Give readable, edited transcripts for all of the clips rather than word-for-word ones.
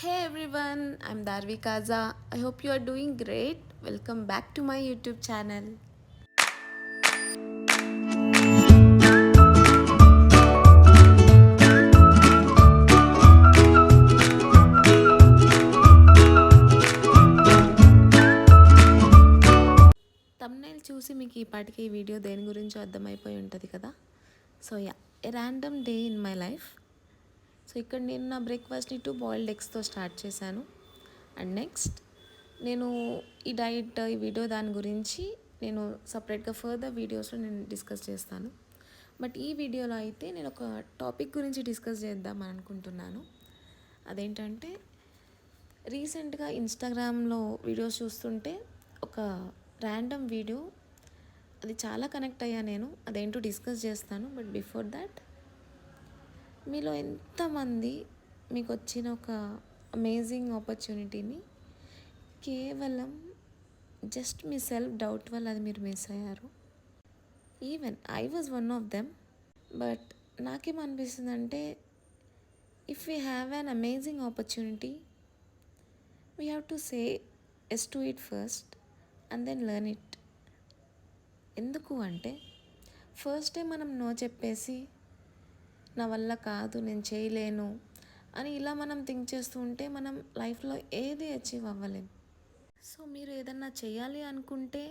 Hey everyone, I'm Darvi Kaza. I hope you are doing great. Welcome back to my YouTube channel. Thumbnail చూసి మీకు ఈ పాటికి ఈ video దేని గురించో అర్థమైపోయి ఉంటుంది కదా. So A random day in my life. So ఇక్కడ నేను నా బ్రేక్ఫాస్ట్ని 2 బాయిల్డ్ ఎగ్స్తో స్టార్ట్ చేశాను. అండ్ నెక్స్ట్ నేను ఈ డైట్ ఈ వీడియో దాని గురించి నేను సపరేట్గా ఫర్దర్ వీడియోస్లో నేను డిస్కస్ చేస్తాను. బట్ ఈ వీడియోలో అయితే నేను ఒక టాపిక్ గురించి డిస్కస్ చేద్దామని అనుకుంటున్నాను. అదేంటంటే రీసెంట్గా ఇన్స్టాగ్రామ్లో వీడియోస్ చూస్తుంటే ఒక ర్యాండమ్ వీడియో, అది చాలా కనెక్ట్ అయ్యా నేను. అదేంటో డిస్కస్ చేస్తాను. బట్ బిఫోర్ దాట్, మీలో ఎంతమంది మీకు వచ్చిన ఒక అమేజింగ్ ఆపర్చునిటీని కేవలం జస్ట్ మీ సెల్ఫ్ డౌట్ వల్ల అది మీరు మిస్ అయ్యారు? Even I was one of them. But నాకేమనిపిస్తుందంటే, if we have an amazing opportunity, we have to say yes to it first and then learn it. ఎందుకు అంటే, ఫస్ట్ టైం మనం no చెప్పేసి నా వల్ల కాదు, నేను చేయలేను అని ఇలా మనం థింక్ చేస్తూ ఉంటే మనం లైఫ్లో ఏది అచీవ్ అవ్వలేం. సో మీరు ఏదన్నా చేయాలి అనుకుంటే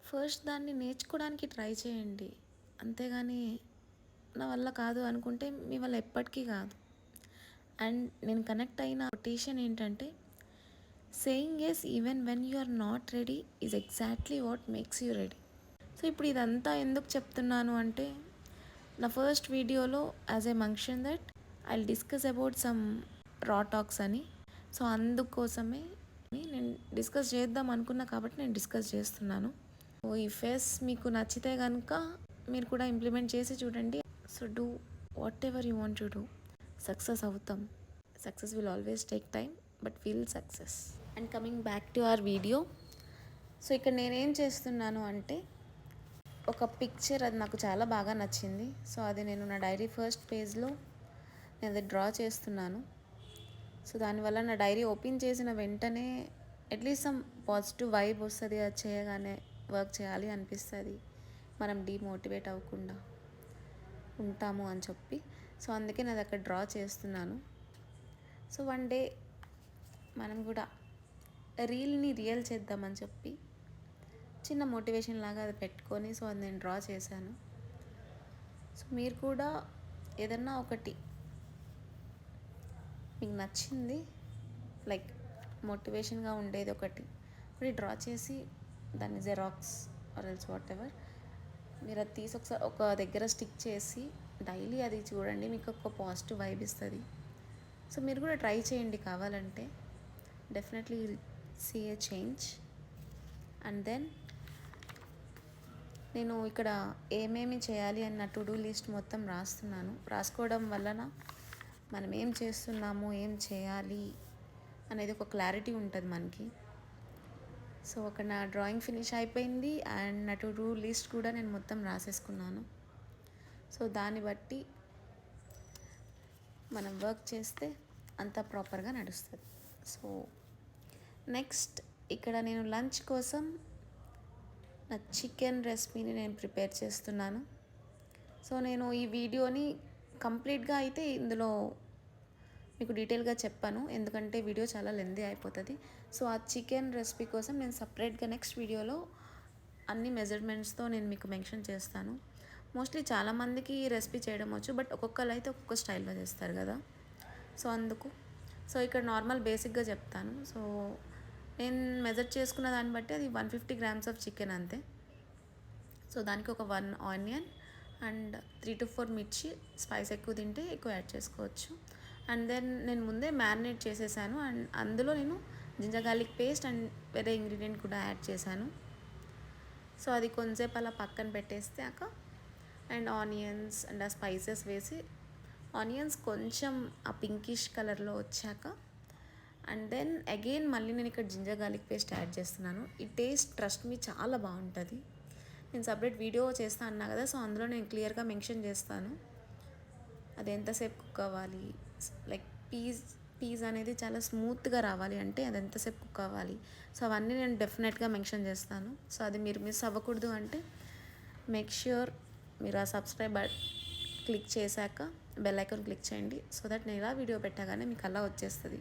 ఫస్ట్ దాన్ని నేర్చుకోవడానికి ట్రై చేయండి. అంతేగాని నా వల్ల కాదు అనుకుంటే మీ వల్ల ఎప్పటికీ కాదు. అండ్ నేను కనెక్ట్ అయిన కొటేషన్ ఏంటంటే, saying yes even when you are not ready is exactly what makes you ready. So ఇప్పుడు ఇదంతా ఎందుకు చెప్తున్నాను అంటే, నా ఫస్ట్ వీడియోలో as I mention that I discuss about some raw talks అని. సో అందుకోసమే నేను డిస్కస్ చేద్దాం అనుకున్నా కాబట్టి నేను డిస్కస్ చేస్తున్నాను. సో ఈ ఫేస్ మీకు నచ్చితే కనుక మీరు కూడా ఇంప్లిమెంట్ చేసి చూడండి. So do whatever you want to do. Success అవుతాం. Success will always take time, but will success. And coming back to our video. So ఇక్కడ నేనేం చేస్తున్నాను అంటే, ఒక పిక్చర్, అది నాకు చాలా బాగా నచ్చింది. సో అది నేను నా డైరీ ఫస్ట్ పేజ్లో నేను అది డ్రా చేస్తున్నాను. సో దానివల్ల నా డైరీ ఓపెన్ చేసిన వెంటనే అట్లీస్ట్ సమ్ పాజిటివ్ వైబ్ వస్తుంది. అది చేయగానే వర్క్ చేయాలి అనిపిస్తుంది, మనం డీమోటివేట్ అవ్వకుండా ఉంటాము అని చెప్పి. సో అందుకే నేను అక్కడ డ్రా చేస్తున్నాను. సో వన్ డే మనం కూడా రీల్ని రియల్ చేద్దామని చెప్పి చిన్న మోటివేషన్ లాగా అది పెట్టుకొని, సో అది నేను డ్రా చేశాను. సో మీరు కూడా ఏదన్నా ఒకటి మీకు నచ్చింది, లైక్ మోటివేషన్గా ఉండేది ఒకటి డ్రా చేసి దాన్ని xerox or else what ever మీరు అది తీసి ఒకసారి ఒక దగ్గర స్టిక్ చేసి డైలీ అది చూడండి, మీకు ఒక పాజిటివ్ వైబ్ ఇస్తుంది. సో మీరు కూడా ట్రై చేయండి కావాలంటే. Definitely see a change. And then నేను ఇక్కడ ఏమేమి చేయాలి అన్న టు డూ లిస్ట్ మొత్తం రాస్తున్నాను. రాసుకోవడం వలన మనం ఏం చేస్తున్నాము, ఏం చేయాలి అనేది ఒక క్లారిటీ ఉంటుంది మనకి. సో అక్కడ నా డ్రాయింగ్ ఫినిష్ అయిపోయింది అండ్ నా టు డూ లిస్ట్ కూడా నేను మొత్తం రాసేసుకున్నాను. సో దాన్ని బట్టి మనం వర్క్ చేస్తే అంతా ప్రాపర్గా నడుస్తుంది. సో నెక్స్ట్ ఇక్కడ నేను లంచ్ కోసం నా చికెన్ రెసిపీని నేను ప్రిపేర్ చేస్తున్నాను. సో నేను ఈ వీడియోని కంప్లీట్గా అయితే ఇందులో మీకు డీటెయిల్గా చెప్పాను, ఎందుకంటే వీడియో చాలా లెంతీ అయిపోతుంది. సో ఆ చికెన్ రెసిపీ కోసం నేను సపరేట్గా నెక్స్ట్ వీడియోలో అన్ని మెజర్మెంట్స్తో నేను మీకు మెన్షన్ చేస్తాను. మోస్ట్లీ చాలామందికి ఈ రెసిపీ చేయడం వచ్చు, బట్ ఒక్కొక్కరు అయితే ఒక్కొక్క స్టైల్లో చేస్తారు కదా. సో అందుకు ఇక్కడ నార్మల్ బేసిక్గా చెప్తాను. సో నేను మెజర్ చేసుకున్న దాన్ని బట్టి అది 150 grams ఆఫ్ చికెన్ అంతే. సో దానికి ఒక 1 ఆనియన్ అండ్ 3 to 4 మిర్చి, స్పైస్ ఎక్కువ తింటే ఎక్కువ యాడ్ చేసుకోవచ్చు. అండ్ దెన్ నేను ముందే మ్యారినేట్ చేసేసాను అండ్ అందులో నేను జింజర్ గార్లిక్ పేస్ట్ అండ్ వేరే ఇంగ్రీడియంట్ కూడా యాడ్ చేశాను. సో అది కొంచెంసేపు అలా పక్కన పెట్టేసాక అండ్ ఆనియన్స్ అండ్ ఆ స్పైసెస్ వేసి, ఆనియన్స్ కొంచెం ఆ పింకిష్ కలర్లో వచ్చాక అండ్ దెన్ అగైన్ మళ్ళీ నేను ఇక్కడ జింజర్ గార్లిక్ పేస్ట్ యాడ్ చేస్తున్నాను. ఈ టేస్ట్ ట్రస్ట్ మీ చాలా బాగుంటుంది. నేను సపరేట్ వీడియో చేస్తా అన్నా కదా, సో అందులో నేను క్లియర్గా మెన్షన్ చేస్తాను అది ఎంతసేపు కుక్ అవ్వాలి. లైక్ పీస్ పీస్ అనేది చాలా స్మూత్గా రావాలి అంటే అది ఎంతసేపు కుక్ అవ్వాలి. సో అవన్నీ నేను డెఫినెట్గా మెన్షన్ చేస్తాను. సో అది మీరు మిస్ అవ్వకూడదు అంటే మేక్ ష్యూర్ మీరు ఆ సబ్స్క్రైబ్ క్లిక్ చేశాక బెల్ ఐకాన్ క్లిక్ చేయండి. సో దట్ నేను ఇలా వీడియో పెట్టగానే మీకు అలా వచ్చేస్తుంది.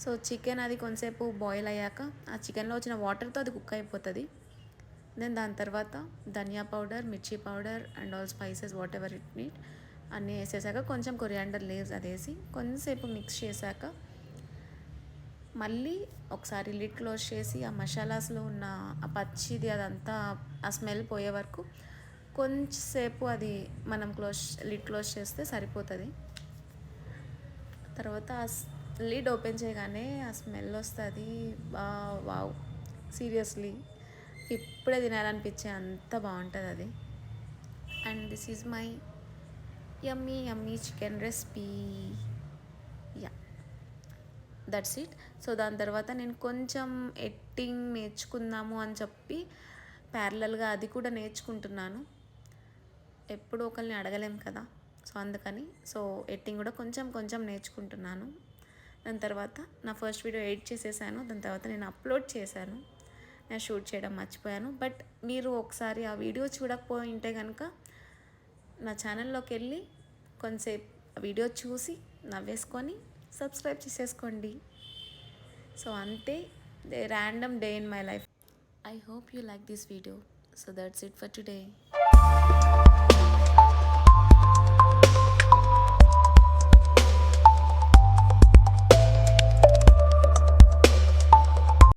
సో చికెన్ అది కొంతసేపు బాయిల్ అయ్యాక ఆ చికెన్లో వచ్చిన వాటర్తో అది కుక్ అయిపోతుంది. దెన్ దాని తర్వాత ధనియా పౌడర్, మిర్చి powder and all spices what ever it need అన్నీ వేసేసాక కొంచెం కొరియాండర్ లీవ్స్ అది వేసి కొంచెంసేపు మిక్స్ చేశాక మళ్ళీ ఒకసారి లిడ్ క్లోజ్ చేసి ఆ మసాలాస్లో ఉన్న ఆ పచ్చిది అదంతా ఆ స్మెల్ పోయే వరకు కొంచెంసేపు అది మనం లిడ్ క్లోజ్ చేస్తే సరిపోతుంది. తర్వాత లిడ్ ఓపెన్ చేయగానే ఆ స్మెల్ వస్తుంది. వావ్, సీరియస్లీ ఇప్పుడే తినాలనిపించే అంత బాగుంటుంది అది. And this is my yummy chicken recipe. Yeah, that's it. So దాని తర్వాత నేను కొంచెం ఎడిటింగ్ నేర్చుకుందాము అని చెప్పి ప్యారలల్గా అది కూడా నేర్చుకుంటున్నాను. ఎప్పుడు ఒకరిని అడగలేం కదా, సో అందుకని ఎడిటింగ్ కూడా కొంచెం నేర్చుకుంటున్నాను. దాని తర్వాత నా ఫస్ట్ వీడియో ఎడిట్ చేసేసాను. దాని తర్వాత నేను అప్లోడ్ చేశాను. నేను షూట్ చేయడం మర్చిపోయాను. బట్ మీరు ఒకసారి ఆ వీడియో చూడకపోయి ఉంటే కనుక నా ఛానల్లోకి వెళ్ళి కొంతసేపు వీడియో చూసి నవ్వేసుకొని సబ్స్క్రైబ్ చేసేసుకోండి. సో అంతే, the random day in my life. I hope you like this video. So that's it for today.